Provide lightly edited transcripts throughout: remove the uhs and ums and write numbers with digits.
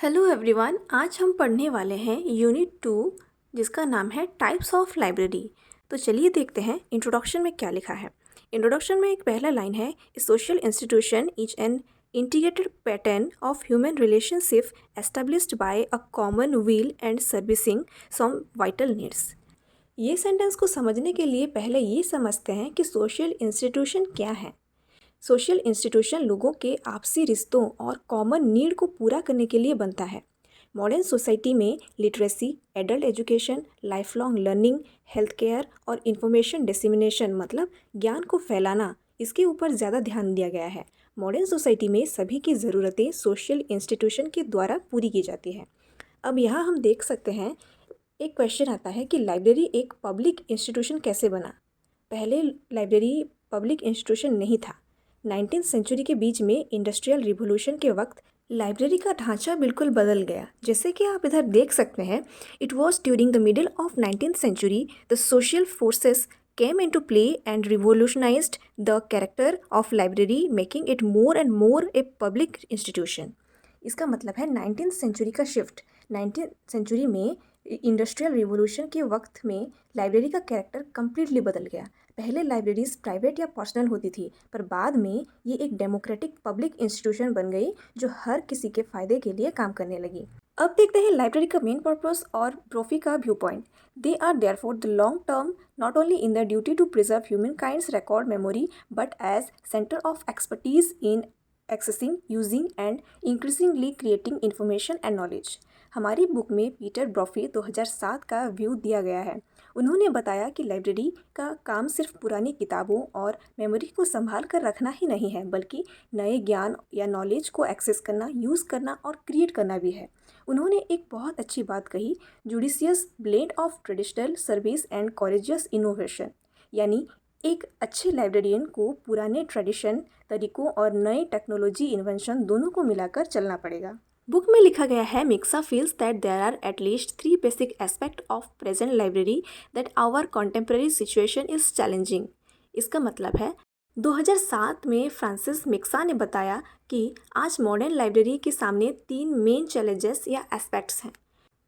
Hello everyone, आज हम पढ़ने वाले हैं यूनिट 2 जिसका नाम है टाइप्स ऑफ लाइब्रेरी। तो चलिए देखते हैं इंट्रोडक्शन में क्या लिखा है। इंट्रोडक्शन में एक पहला लाइन है, social institution is an integrated pattern of human relationship established by a common will and servicing some vital needs. ये सेंटेंस को समझने के लिए पहले ये समझते हैं कि सोशल इंस्टीट्यूशन क्या है। सोशल इंस्टीट्यूशन लोगों के आपसी रिश्तों और कॉमन नीड को पूरा करने के लिए बनता है। मॉडर्न सोसाइटी में literacy, adult education, life long learning, health care और इंफॉर्मेशन डिसेमिनेशन मतलब ज्ञान को फैलाना, इसके ऊपर ज़्यादा ध्यान दिया गया है। मॉडर्न सोसाइटी में सभी की ज़रूरतें सोशल इंस्टीट्यूशन के द्वारा पूरी की जाती है। अब यहाँ हम देख सकते हैं, एक क्वेश्चन आता है कि लाइब्रेरी एक पब्लिक इंस्टीट्यूशन कैसे बना। पहले लाइब्रेरी पब्लिक इंस्टीट्यूशन नहीं था। 19वीं सेंचुरी के बीच में इंडस्ट्रियल रिवॉल्यूशन के वक्त लाइब्रेरी का ढांचा बिल्कुल बदल गया। जैसे कि आप इधर देख सकते हैं, it was during the middle of 19वीं century the social forces came into play and revolutionized the character of library, making it more and more a public institution. इसका मतलब है 19वीं सेंचुरी का शिफ्ट। 19वीं सेंचुरी में इंडस्ट्रियल रिवॉल्यूशन के वक्त में लाइब्रेरी का कैरेक्टर कम्प्लीटली बदल गया। पहले लाइब्रेरीज प्राइवेट या पर्सनल होती थी, पर बाद में ये एक डेमोक्रेटिक पब्लिक इंस्टीट्यूशन बन गई जो हर किसी के फ़ायदे के लिए काम करने लगी। अब देखते हैं लाइब्रेरी का मेन पर्पस और ब्रोफी का view point. They are there for the long term, not only in the duty to preserve human kinds record memory but as centre of expertise in accessing, using and increasingly creating information and knowledge. हमारी book में Peter Brophy 2007 का view दिया गया है। उन्होंने बताया कि library का काम सिर्फ पुरानी किताबों और मेमोरी को संभाल कर रखना ही नहीं है, बल्कि नए ज्ञान या नॉलेज को एक्सेस करना, यूज़ करना और क्रिएट करना भी है। उन्होंने एक बहुत अच्छी बात कही, judicious blend of traditional service and courageous innovation, यानी एक अच्छे लाइब्रेरियन को पुराने ट्रेडिशन, तरीकों और नए टेक्नोलॉजी इन्वेंशन दोनों को मिलाकर चलना पड़ेगा। बुक में लिखा गया है, Mixa feels that there are at least 3 basic aspect of present library that our contemporary situation is challenging. इसका मतलब है 2007 में फ्रांसिस मिक्सा ने बताया कि आज मॉडर्न लाइब्रेरी के सामने 3 मेन चैलेंजेस या एस्पेक्ट्स हैं।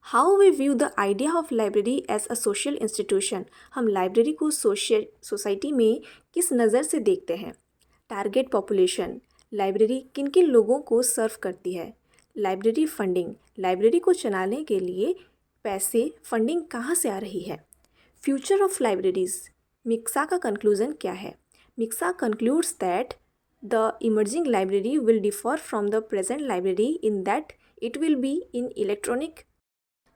How we view the idea of library as a social institution, हम लाइब्रेरी को सोसाइटी में किस नज़र से देखते हैं। टारगेट पॉपुलेशन, लाइब्रेरी किन किन लोगों को सर्व करती है। लाइब्रेरी फंडिंग, लाइब्रेरी को चलाने के लिए पैसे, फंडिंग कहाँ से आ रही है। फ्यूचर ऑफ लाइब्रेरीज, मिक्सा का कंक्लूजन क्या है। Mixa concludes that the emerging library will differ from the present library in that it will be in electronic.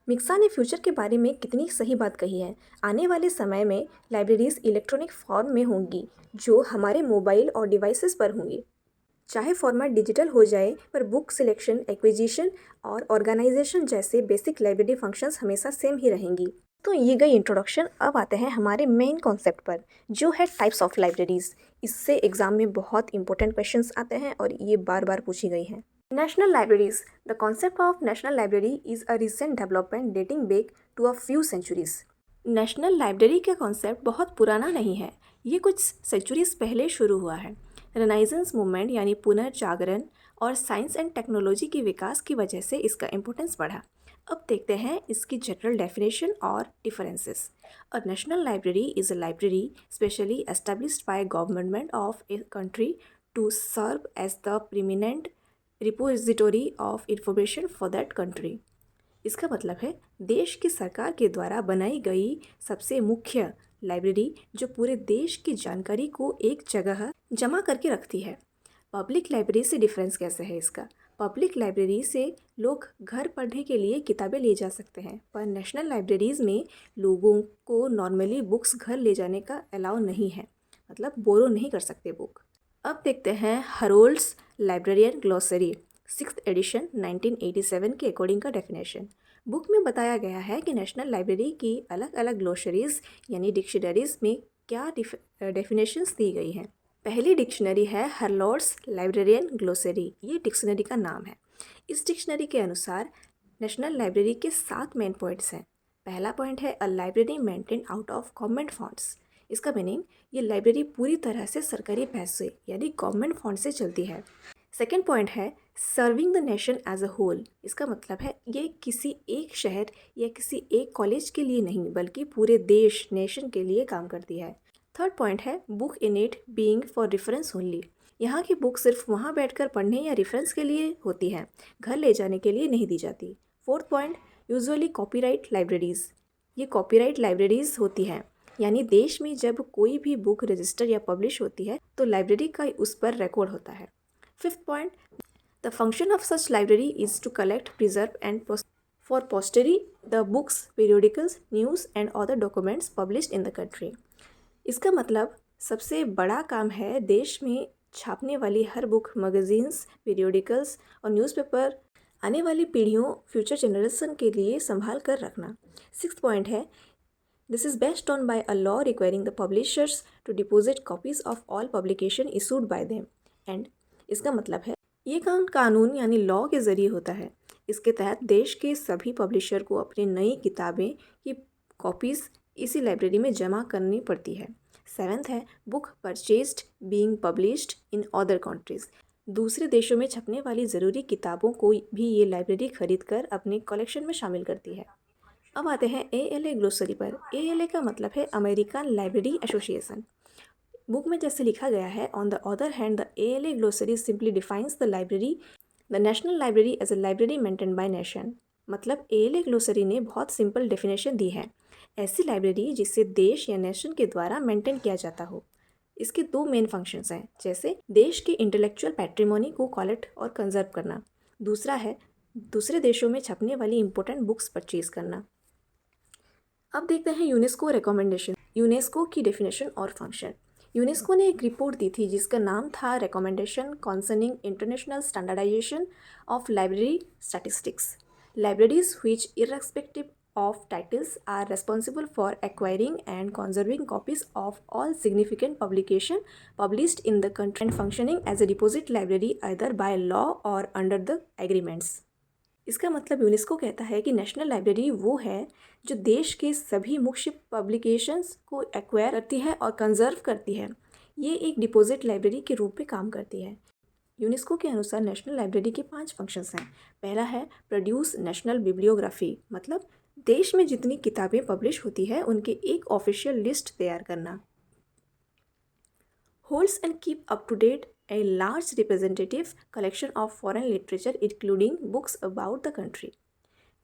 Mixa ने फ्यूचर के बारे में कितनी सही बात कही है। आने वाले समय में लाइब्रेरीज इलेक्ट्रॉनिक फॉर्म में होंगी, जो हमारे मोबाइल और डिवाइसेस पर होंगी। चाहे फॉर्मेट डिजिटल हो जाए, पर बुक सिलेक्शन, एक्विजिशन और ऑर्गेनाइजेशन जैसे बेसिक लाइब्रेरी फंक्शंस हमेशा सेम ही रहेंगी। तो ये गई इंट्रोडक्शन। अब आते हैं हमारे मेन कॉन्सेप्ट पर, जो है टाइप्स ऑफ लाइब्रेरीज। इससे एग्जाम में बहुत इंपॉर्टेंट क्वेश्चंस आते हैं और ये बार बार पूछी गई हैं। National libraries, the concept of national library is a recent development dating back to a few centuries. National library का कॉन्सेप्ट बहुत पुराना नहीं है, ये कुछ सेंचुरीज पहले शुरू हुआ है। रेनाइजेंस मूवमेंट यानी पुनर्जागरण और साइंस एंड टेक्नोलॉजी के विकास की वजह से इसका इम्पोर्टेंस बढ़ा। अब देखते हैं इसकी जनरल डेफिनेशन और differences. A national library is a library specially established by government of a country to serve as the preeminent repository of information for that country. इसका मतलब है देश की सरकार के द्वारा बनाई गई सबसे मुख्य लाइब्रेरी जो पूरे देश की जानकारी को एक जगह जमा करके रखती है। पब्लिक लाइब्रेरी से डिफरेंस कैसे है इसका। पब्लिक लाइब्रेरी से लोग घर पढ़ने के लिए किताबें ले जा सकते हैं, पर नेशनल लाइब्रेरीज़ में लोगों को नॉर्मली बुक्स घर ले जाने का अलाउ नहीं है, मतलब बोरो नहीं कर सकते बुक। अब देखते हैं हरोल्ड्स लाइब्रेरियन ग्लॉसरी 6th एडिशन 1987 के अकॉर्डिंग का डेफिनेशन। बुक में बताया गया है कि नेशनल लाइब्रेरी की अलग अलग ग्लॉसरीज यानी डिक्शनरीज में क्या डेफिनेशंस दी गई हैं। पहली डिक्शनरी है हरोल्ड्स लाइब्रेरियन ग्लॉसरी, ये डिक्शनरी का नाम है। इस डिक्शनरी के अनुसार नेशनल लाइब्रेरी के 7 मेन पॉइंट्स हैं। पहला पॉइंट है अ library maintain out of government funds. इसका मीनिंग, ये लाइब्रेरी पूरी तरह से सरकारी पैसे यानी गवर्नमेंट फंड से चलती है। सेकेंड पॉइंट है serving the nation as a whole, इसका मतलब है ये किसी एक शहर या किसी एक कॉलेज के लिए नहीं बल्कि पूरे देश नेशन के लिए काम करती है। थर्ड पॉइंट है book in it being for reference only. यहाँ की बुक सिर्फ वहाँ बैठकर पढ़ने या रेफरेंस के लिए होती है, घर ले जाने के लिए नहीं दी जाती। Fourth point usually copyright libraries, ये कॉपीराइट लाइब्रेरीज़ होती हैं, यानी देश में जब कोई भी बुक रजिस्टर या पब्लिश होती है तो लाइब्रेरी का उस पर रिकॉर्ड होता है। Fifth point The function of such library is to collect, preserve and for posterity the books, periodicals, news and other documents published in the country। इसका मतलब सबसे बड़ा काम है देश में छापने वाली हर बुक, मैगजीन्स, पीरियोडिकल्स और न्यूज़पेपर आने वाली पीढ़ियों फ्यूचर जनरेशन के लिए संभाल कर रखना। सिक्स्थ पॉइंट है this is based on by a law requiring the publishers to deposit copies of all publication issued by them and, इसका मतलब है ये कानून यानी लॉ के ज़रिए होता है। इसके तहत देश के सभी पब्लिशर को अपनी नई किताबें की कॉपीज़ इसी लाइब्रेरी में जमा करनी पड़ती है। सेवेंथ है book purchased being published in other countries, दूसरे देशों में छपने वाली ज़रूरी किताबों को भी ये लाइब्रेरी खरीद कर अपने कलेक्शन में शामिल करती है। अब आते हैं ALA ग्लोसरी पर। ALA का मतलब है अमेरिकन लाइब्रेरी एसोसिएशन। बुक में जैसे लिखा गया है, on the other hand the ALA glossary simply defines the national library as a library maintain by nation. मतलब ALA ग्लोसरी ने बहुत सिंपल डेफिनेशन दी है, ऐसी लाइब्रेरी जिसे देश या नेशन के द्वारा मेंटेन किया जाता हो। इसके दो मेन फंक्शंस हैं, जैसे देश के इंटेलेक्चुअल पैट्रिमोनी को कलेक्ट और कंजर्व करना, दूसरा है दूसरे देशों में छपने वाली इंपॉर्टेंट बुक्स परचेज करना। अब देखते हैं यूनेस्को रिकमेंडेशन, यूनेस्को की डेफिनेशन और फंक्शन। यूनेस्को ने एक रिपोर्ट दी थी जिसका नाम था recommendation concerning international standardization of library statistics. Libraries which irrespective of titles are responsible for acquiring and conserving copies of all significant publication published in the country and functioning as a deposit library either by law or under the agreements। इसका मतलब UNESCO कहता है कि national library वो है जो देश के सभी मुख्य पब्लिकेशंस को एक्वायर करती है और कंजर्व करती है। ये एक डिपॉजिट लाइब्रेरी के रूप में काम करती है। यूनेस्को के अनुसार नेशनल लाइब्रेरी के 5 फंक्शंस हैं। पहला है प्रोड्यूस नेशनल बिब्लियोग्राफी, मतलब देश में जितनी किताबें पब्लिश होती है उनकी एक ऑफिशियल लिस्ट तैयार करना। Holds and keep up to date a large representative collection of foreign literature including books about the country,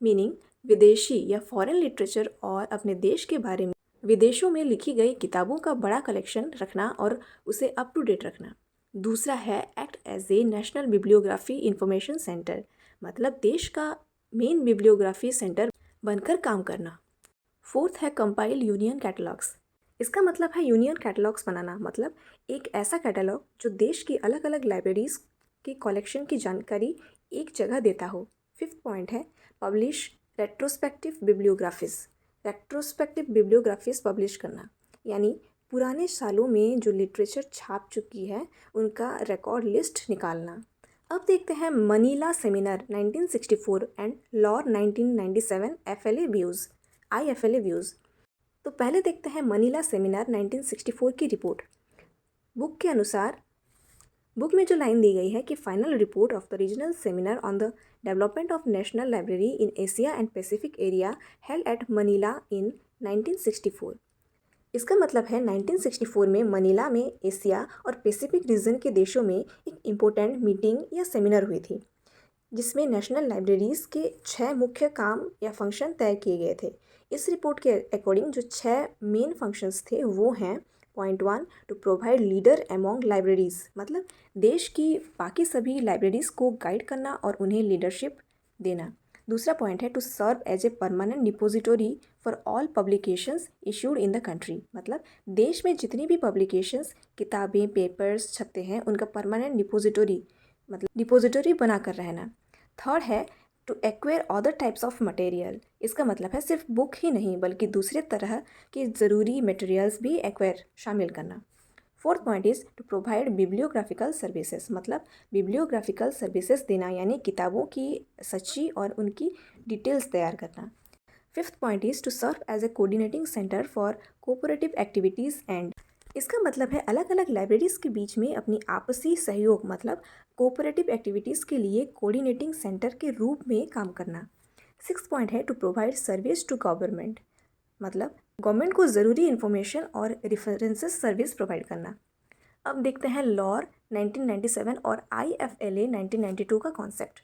meaning विदेशी या फॉरेन लिटरेचर और अपने देश के बारे में विदेशों में लिखी गई किताबों का बड़ा कलेक्शन रखना और उसे अप टू डेट रखना। दूसरा है act as a national bibliography information centre, मतलब देश का मेन बिब्लियोग्राफी सेंटर बनकर काम करना। फोर्थ है कंपाइल यूनियन कैटलॉग्स, इसका मतलब है यूनियन कैटलॉग्स बनाना, मतलब एक ऐसा कैटलॉग जो देश की अलग अलग लाइब्रेरीज़ की कलेक्शन की जानकारी एक जगह देता हो। फिफ्थ पॉइंट है पब्लिश रेट्रोस्पेक्टिव बिब्लियोग्राफीज़, रेट्रोस्पेक्टिव बिब्लियोग्राफीज़ पब्लिश करना, यानी पुराने सालों में जो लिटरेचर छाप चुकी है उनका रिकॉर्ड लिस्ट निकालना। अब देखते हैं मनीला सेमिनार 1964 एंड लॉर 1997 FLA व्यूज़, IFLA व्यूज़। तो पहले देखते हैं मनीला सेमिनार 1964 की रिपोर्ट। बुक के अनुसार, बुक में जो लाइन दी गई है कि final report of the regional seminar on the development of national library in Asia and Pacific area held at Manila in 1964। इसका मतलब है 1964 में मनीला में एशिया और पैसिफिक रीजन के देशों में एक इम्पोर्टेंट मीटिंग या सेमिनार हुई थी जिसमें नेशनल लाइब्रेरीज़ के 6 मुख्य काम या फंक्शन तय किए गए थे। इस रिपोर्ट के अकॉर्डिंग जो 6 मेन फंक्शंस थे वो हैं, point 1 to provide leader among libraries, मतलब देश की बाकी सभी लाइब्रेरीज़ को गाइड करना और उन्हें लीडरशिप देना। दूसरा पॉइंट है to serve as a permanent depository for all publications issued in the country, मतलब देश में जितनी भी पब्लिकेशंस, किताबें, पेपर्स छपते हैं उनका परमानेंट डिपोजिटरी, मतलब डिपोजिटरी बना कर रहना। थर्ड है to acquire other types of material, इसका मतलब है सिर्फ बुक ही नहीं बल्कि दूसरे तरह के ज़रूरी मटेरियल्स भी एक्वायर शामिल करना। Fourth point is to provide bibliographical services, मतलब बिब्लियोग्राफिकल सर्विसेज देना, यानी किताबों की सच्ची और उनकी डिटेल्स तैयार करना। Fifth point is to serve as a coordinating centre for cooperative activities and, इसका मतलब है अलग अलग लाइब्रेरीज़ के बीच में अपनी आपसी सहयोग, मतलब कोऑपरेटिव एक्टिविटीज़ के लिए कोऑर्डिनेटिंग सेंटर के रूप में काम करना। 6 पॉइंट है to provide service to government, मतलब गवर्नमेंट को ज़रूरी इन्फॉर्मेशन और रेफरेंसेस सर्विस प्रोवाइड करना। अब देखते हैं लॉर 1997 और IFLA 1992 का कॉन्सेप्ट।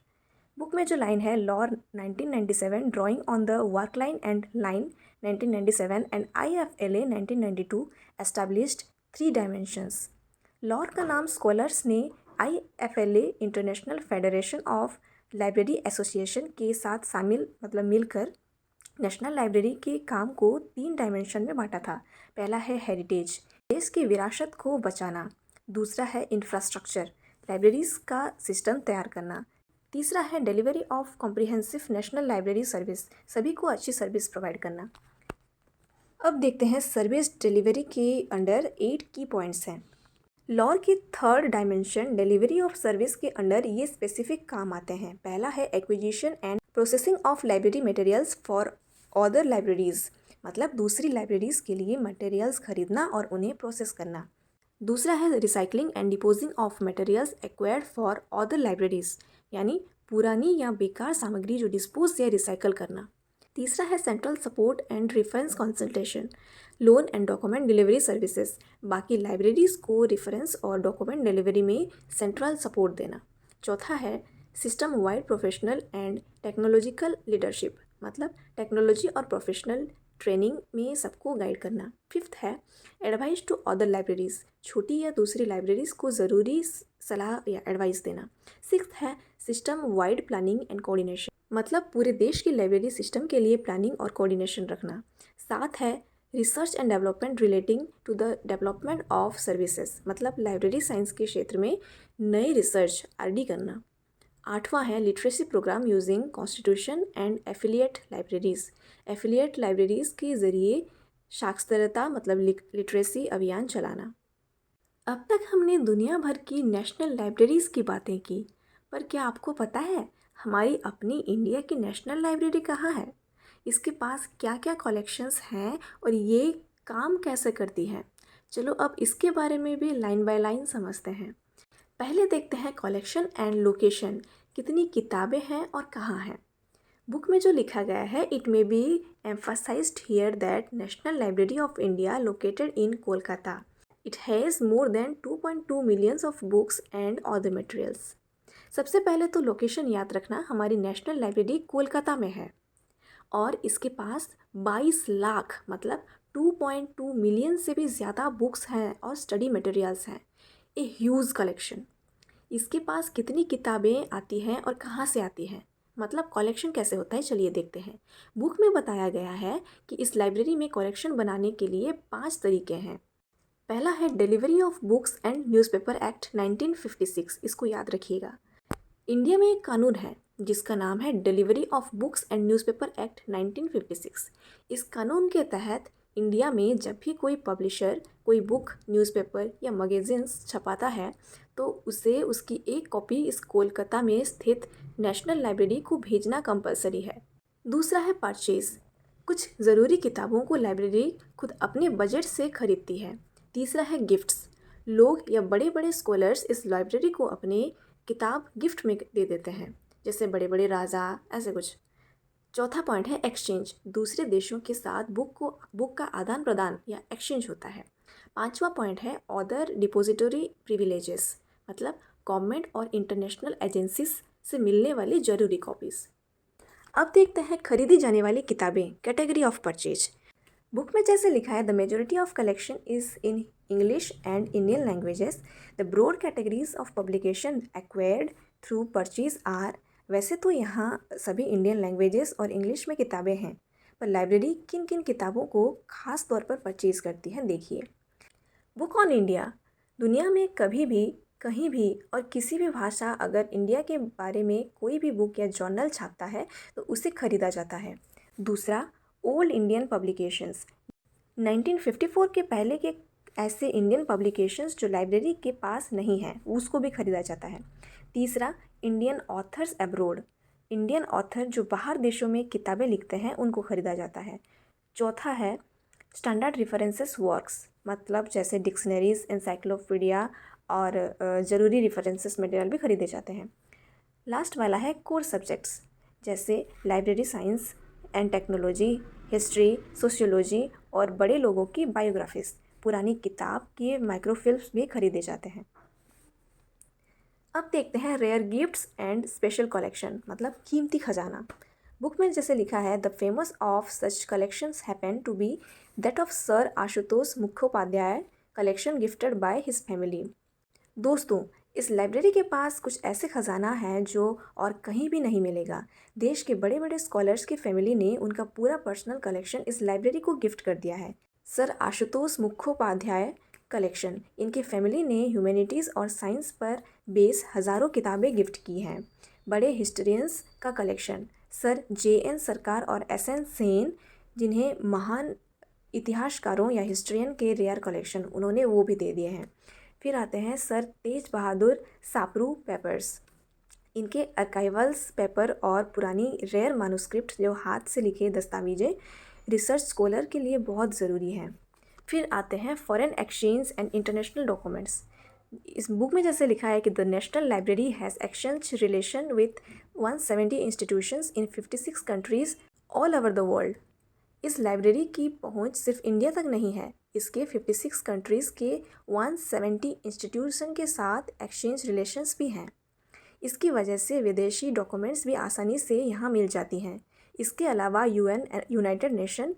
बुक में जो लाइन है, लॉर 1997 drawing on the work line and line 1997 and IFLA 1992 established 3 dimensions. लॉर का नाम स्कॉलर्स ने IFLA international federation of library association के साथ मिलकर नेशनल लाइब्रेरी के काम को 3 डायमेंशन में बांटा था। पहला है हेरिटेज, देश की विरासत को बचाना। दूसरा है इंफ्रास्ट्रक्चर, लाइब्रेरीज का सिस्टम तैयार करना। तीसरा है delivery of comprehensive national library service, सभी को अच्छी सर्विस प्रोवाइड करना। अब देखते हैं सर्विस डिलीवरी के अंडर 8 की पॉइंट्स हैं। लॉर की 3rd dimension delivery of service के अंडर ये स्पेसिफिक काम आते हैं। पहला है acquisition and processing of library materials for other libraries, मतलब दूसरी लाइब्रेरीज के लिए मटेरियल्स खरीदना और उन्हें प्रोसेस करना। दूसरा है recycling and disposing of materials acquired for other libraries, यानी पुरानी या बेकार सामग्री जो डिस्पोज या रिसाइकल करना। तीसरा है central support and reference consultation, loan and document delivery services, बाकी लाइब्रेरीज को रेफरेंस और डॉक्यूमेंट डिलीवरी में सेंट्रल सपोर्ट देना। चौथा है system wide professional and technological leadership, मतलब टेक्नोलॉजी और प्रोफेशनल ट्रेनिंग में सबको गाइड करना। 5th है एडवाइस टू अदर लाइब्रेरीज, छोटी या दूसरी लाइब्रेरीज को ज़रूरी सलाह या एडवाइस देना। 6th है system wide planning and coordination, मतलब पूरे देश की लाइब्रेरी सिस्टम के लिए प्लानिंग और कोऑर्डिनेशन रखना। 7 है research and development relating to the development of services, मतलब लाइब्रेरी साइंस के क्षेत्र में नई रिसर्च RD करना। 8वां है literacy programme using constitution and affiliate libraries, affiliate libraries के ज़रिए साक्षरता मतलब लिटरेसी अभियान चलाना। अब तक हमने दुनिया भर की नेशनल लाइब्रेरीज़ की बातें की, पर क्या आपको पता है हमारी अपनी इंडिया की नेशनल लाइब्रेरी कहाँ है? इसके पास क्या क्या कलेक्शंस हैं और ये काम कैसे करती हैं? चलो अब इसके बारे में भी लाइन बाय लाइन समझते हैं। पहले देखते हैं कलेक्शन एंड लोकेशन, कितनी किताबें हैं और कहाँ हैं। बुक में जो लिखा गया है, it may be emphasized here that national library of India located in Kolkata, it has more than 2.2 millions of books and other materials. सबसे पहले तो लोकेशन याद रखना, हमारी नेशनल लाइब्रेरी कोलकाता में है और इसके पास 22 लाख मतलब 2.2 मिलियन से भी ज़्यादा बुक्स हैं और स्टडी मटेरियल्स हैं। A huge collection. इसके पास कितनी किताबें आती हैं और कहाँ से आती हैं, मतलब कलेक्शन कैसे होता है, चलिए देखते हैं। बुक में बताया गया है कि इस लाइब्रेरी में कलेक्शन बनाने के लिए 5 तरीके हैं। पहला है delivery of books and newspaper act 1956, इसको याद रखिएगा। इंडिया में एक कानून है जिसका नाम है delivery of books and newspaper act 1956। इस कानून के तहत इंडिया में जब भी कोई पब्लिशर कोई बुक, न्यूज़पेपर या मैगजीन्स छपाता है तो उसे उसकी एक कॉपी इस कोलकाता में स्थित नेशनल लाइब्रेरी को भेजना कंपलसरी है। दूसरा है परचेज, कुछ ज़रूरी किताबों को लाइब्रेरी खुद अपने बजट से खरीदती है। तीसरा है गिफ्ट्स, लोग या बड़े बड़े स्कॉलर्स इस लाइब्रेरी को अपने किताब गिफ्ट में दे देते हैं, जैसे बड़े बड़े राजा, ऐसे कुछ। चौथा पॉइंट है एक्सचेंज, दूसरे देशों के साथ बुक का आदान प्रदान या एक्सचेंज होता है। 5वां पॉइंट है अदर डिपोजिटरी प्रिविलेजेस, मतलब गवर्नमेंट और इंटरनेशनल एजेंसीज से मिलने वाली ज़रूरी कॉपीज़। अब देखते हैं खरीदी जाने वाली किताबें, कैटेगरी ऑफ परचेज। बुक में जैसे लिखा है, the majority of collection is in English and Indian languages, the broad categories of publication acquired through purchase are. वैसे तो यहाँ सभी इंडियन लैंग्वेजेस और इंग्लिश में किताबें हैं, पर लाइब्रेरी किन किन किताबों को ख़ास तौर पर परचेज़ करती है, देखिए। बुक ऑन इंडिया, दुनिया में कभी भी कहीं भी और किसी भी भाषा अगर इंडिया के बारे में कोई भी बुक या जर्नल छापता है तो उसे खरीदा जाता है। दूसरा, ओल्ड इंडियन पब्लिकेशंस, 1954 के पहले के ऐसे इंडियन पब्लिकेशंस जो लाइब्रेरी के पास नहीं हैं उसको भी खरीदा जाता है। तीसरा, Indian authors abroad, Indian author जो बाहर देशों में किताबें लिखते हैं उनको खरीदा जाता है। चौथा है स्टैंडर्ड रेफरेंसेस वर्क्स, मतलब जैसे डिक्शनरीज, एनसाइक्लोपीडिया और ज़रूरी रेफरेंसेस मटेरियल भी खरीदे जाते हैं। लास्ट वाला है कोर सब्जेक्ट्स, जैसे library science and technology, history, sociology और बड़े लोगों की बायोग्राफीज, पुरानी किताब के माइक्रोफिल्म्स भी खरीदे जाते हैं। अब देखते हैं rare gifts and special collection, मतलब कीमती खजाना। बुक में जैसे लिखा है, the famous of such collections happen to be that of sir Ashutosh Mukhopadhyay collection gifted by his family. दोस्तों, इस लाइब्रेरी के पास कुछ ऐसे खजाना हैं जो और कहीं भी नहीं मिलेगा। देश के बड़े बड़े स्कॉलर्स की फैमिली ने उनका पूरा पर्सनल कलेक्शन इस लाइब्रेरी को गिफ्ट कर दिया है। सर आशुतोष मुखोपाध्याय कलेक्शन, इनके फैमिली ने ह्यूमैनिटीज़ और साइंस पर बेस हज़ारों किताबें गिफ्ट की हैं। बड़े हिस्टोरियंस का कलेक्शन, सर JN सरकार और SN सेन, जिन्हें महान इतिहासकारों या हिस्ट्रियन के रेयर कलेक्शन उन्होंने वो भी दे दिए हैं। फिर आते हैं सर तेज बहादुर सापरू पेपर्स, इनके आर्काइवल्स पेपर और पुरानी रेयर मानुस्क्रिप्ट जो हाथ से लिखे दस्तावेजें रिसर्च स्कॉलर के लिए बहुत ज़रूरी हैं। फिर आते हैं foreign exchange and international documents. इस बुक में जैसे लिखा है कि the national library has exchange relation with 170 institutions in 56 countries all over the world. इस लाइब्रेरी की पहुंच सिर्फ इंडिया तक नहीं है, इसके 56 कंट्रीज़ के 170 इंस्टीट्यूशन के साथ एक्सचेंज रिलेशंस भी हैं। इसकी वजह से विदेशी डॉक्यूमेंट्स भी आसानी से यहाँ मिल जाती हैं। इसके अलावा UN, यूनाइटेड नेशन,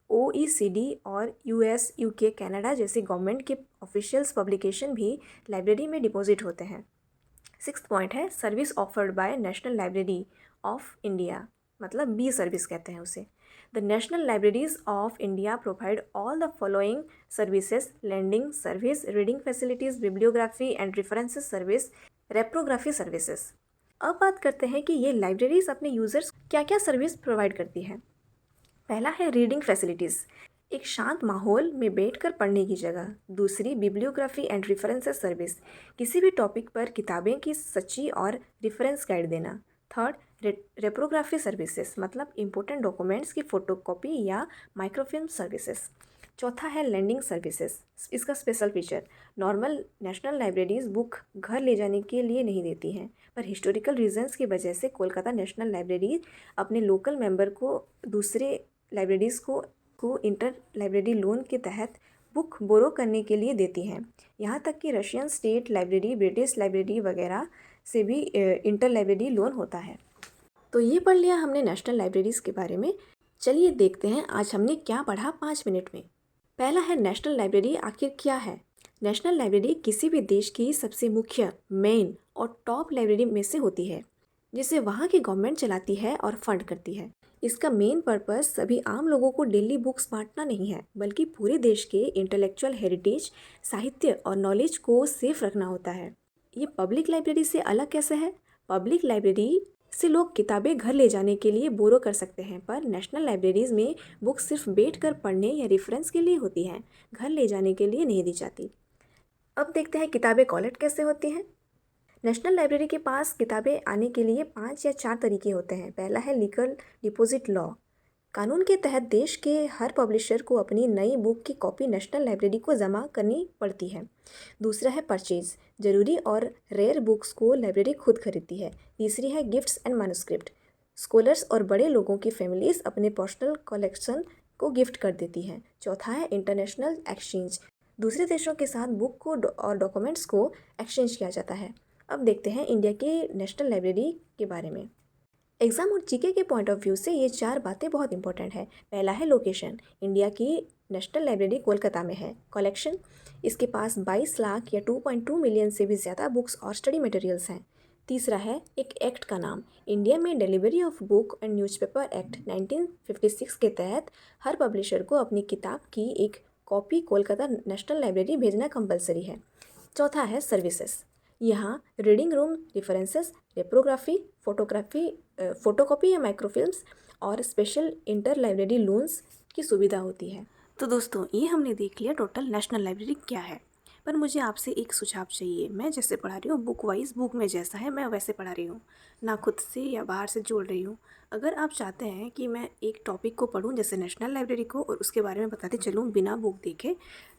OECD और US, UK, कनाडा जैसी गवर्नमेंट के ऑफिशियल्स पब्लिकेशन भी लाइब्रेरी में डिपॉजिट होते हैं। 6th पॉइंट है service offered by national library of India, मतलब बी सर्विस कहते हैं उसे। The national libraries of India provide all the following services: lending service, reading facilities, bibliography and references service, reprography services. अब बात करते हैं कि ये लाइब्रेरीज अपने यूज़र्स क्या क्या सर्विस प्रोवाइड करती हैं। पहला है रीडिंग फैसिलिटीज़, एक शांत माहौल में बैठकर पढ़ने की जगह। दूसरी, बिब्लियोग्राफी एंड रेफरेंसेस सर्विस, किसी भी टॉपिक पर किताबें की सच्ची और रेफरेंस गाइड देना। थर्ड, रेप्रोग्राफी सर्विसेज, मतलब इंपॉर्टेंट डॉक्यूमेंट्स की फ़ोटोकॉपी या माइक्रोफिल्म सर्विसेज। चौथा है लैंडिंग सर्विसेज, इसका special feature, normal national libraries book घर ले जाने के लिए नहीं देती हैं, पर हिस्टोरिकल रीजंस की वजह से कोलकाता नेशनल लाइब्रेरी अपने लोकल मेंबर को दूसरे लाइब्रेरीज़ को इंटर लाइब्रेरी लोन के तहत बुक बोरो करने के लिए देती हैं। यहाँ तक कि Russian state library, British library वगैरह से भी इंटर लाइब्रेरी लोन होता है। तो ये पढ़ लिया हमने नेशनल लाइब्रेरीज़ के बारे में। चलिए देखते हैं आज हमने क्या पढ़ा 5 मिनट में। पहला है नेशनल लाइब्रेरी आखिर क्या है। नेशनल लाइब्रेरी किसी भी देश की सबसे मुख्य, मेन और टॉप लाइब्रेरी में से होती है, जिसे वहाँ की गवर्नमेंट चलाती है और फंड करती है। इसका मेन पर्पस सभी आम लोगों को डेली बुक्स बांटना नहीं है, बल्कि पूरे देश के इंटेलेक्चुअल हेरिटेज, साहित्य और नॉलेज को सेफ रखना होता है। ये पब्लिक लाइब्रेरी से अलग कैसे है? पब्लिक लाइब्रेरी से लोग किताबें घर ले जाने के लिए बोरो कर सकते हैं, पर नेशनल लाइब्रेरीज़ में बुक्स सिर्फ बैठकर पढ़ने या रेफरेंस के लिए होती हैं, घर ले जाने के लिए नहीं दी जाती। अब देखते हैं किताबें कलेक्ट कैसे होती हैं। नेशनल लाइब्रेरी के पास किताबें आने के लिए 5 या 4 तरीके होते हैं। पहला है लीगल डिपॉजिट लॉ, कानून के तहत देश के हर पब्लिशर को अपनी नई बुक की कॉपी नेशनल लाइब्रेरी को जमा करनी पड़ती है। दूसरा है परचेज, जरूरी और रेयर बुक्स को लाइब्रेरी खुद खरीदती है। तीसरी है गिफ्ट्स एंड मैन्युस्क्रिप्ट, स्कॉलर्स और बड़े लोगों की फैमिलीज अपने पर्सनल कलेक्शन को गिफ्ट कर देती हैं। चौथा है इंटरनेशनल एक्सचेंज, दूसरे देशों के साथ बुक को और डॉक्यूमेंट्स को एक्सचेंज किया जाता है। अब देखते हैं इंडिया के नेशनल लाइब्रेरी के बारे में। एग्ज़ाम और जीके के पॉइंट ऑफ व्यू से ये 4 बातें बहुत इंपॉर्टेंट है। पहला है लोकेशन, इंडिया की नेशनल लाइब्रेरी कोलकाता में है। कलेक्शन, इसके पास 22 लाख या 2.2 मिलियन से भी ज़्यादा बुक्स और स्टडी मटेरियल्स हैं। तीसरा है एक एक्ट का नाम, इंडिया में delivery of book and newspaper act 1956 के तहत हर पब्लिशर को अपनी किताब की एक कॉपी कोलकाता नेशनल लाइब्रेरी भेजना कंपलसरी है। चौथा है सर्विसेज, यहाँ रीडिंग रूम, रेफरेंसेस, रेप्रोग्राफी, फोटोकॉपी या माइक्रोफिल्म्स और स्पेशल इंटर लाइब्रेरी लोन्स की सुविधा होती है। तो दोस्तों, ये हमने देख लिया टोटल नेशनल लाइब्रेरी क्या है। पर मुझे आपसे एक सुझाव चाहिए। मैं जैसे पढ़ा रही हूँ बुक वाइज, बुक में जैसा है मैं वैसे पढ़ा रही हूँ, ना खुद से या बाहर से जोड़ रही हूँ। अगर आप चाहते हैं कि मैं एक टॉपिक को पढूं जैसे नेशनल लाइब्रेरी को और उसके बारे में बताते चलूं बिना बुक देखे,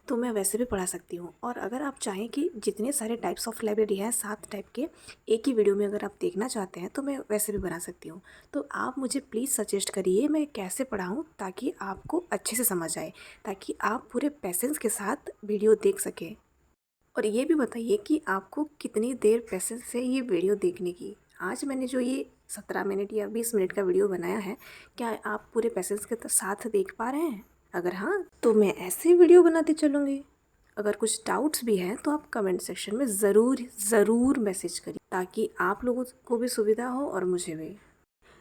तो मैं वैसे भी पढ़ा सकती हूँ। और अगर आप चाहें कि जितने सारे टाइप्स ऑफ लाइब्रेरी हैं 7 टाइप के एक ही वीडियो में अगर आप देखना चाहते हैं तो मैं वैसे भी बना सकती हूँ। तो आप मुझे प्लीज़ सजेस्ट करिए मैं कैसे पढ़ाऊँ ताकि आपको अच्छे से समझ आए, ताकि आप पूरे पेशेंस के साथ वीडियो देख सकें। और ये भी बताइए कि आपको कितनी देर पेशेंस है ये वीडियो देखने की। आज मैंने जो ये 17 मिनट या 20 मिनट का वीडियो बनाया है, क्या आप पूरे पेशेंस के साथ देख पा रहे हैं? अगर हाँ, तो मैं ऐसे ही वीडियो बनाती चलूँगी। अगर कुछ डाउट्स भी हैं तो आप कमेंट सेक्शन में ज़रूर मैसेज करिए, ताकि आप लोगों को भी सुविधा हो और मुझे भी।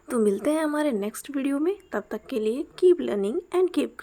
तो मिलते हैं हमारे नेक्स्ट वीडियो में, तब तक के लिए कीप लर्निंग एंड कीप